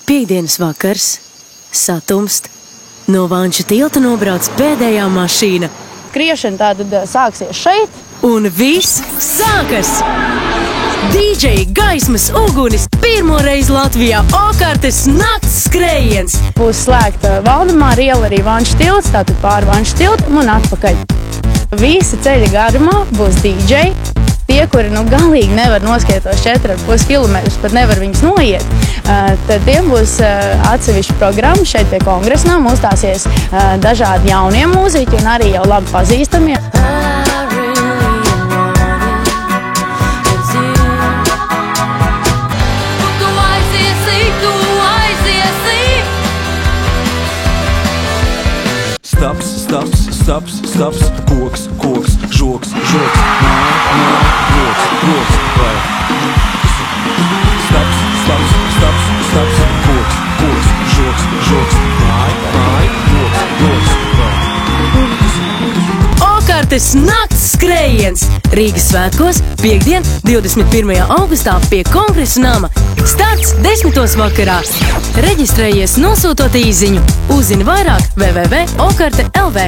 Piektdienas vakars, satumst, no Vanča tilta nobrauc pēdējā mašīna. Skriešana tātad sāksies šeit. Un viss sākas! DJ Gaismas ugunis pirmo reizi Latvijā Okartes nakts skrējiens. Būs slēgta Valdemāra iela, arī Vanča tilts, tātad pāri Vanča tiltam un atpakaļ. Visa ceļa garumā būs DJ. Tie, kuri galīgi nevar noskriet tos 4,5 kilometrus, pat nevar viņus noiet, tad tiem būs atsevišķa programma šeit pie Kongresnām. Uzstāsies dažādi jaunie mūziķi un arī jau labi pazīstamie. Staps, koks, žoks, roks, vai. Staps, koks, žoks, māj, roks, vai. Okartes nakts skrējiens Rīgas svētkos piektdien, 21. augustā pie Kongresa nama. Starts 10. vakarā. Reģistrējies nosūtot īziņu. Uzzini vairāk www.okarte.lv.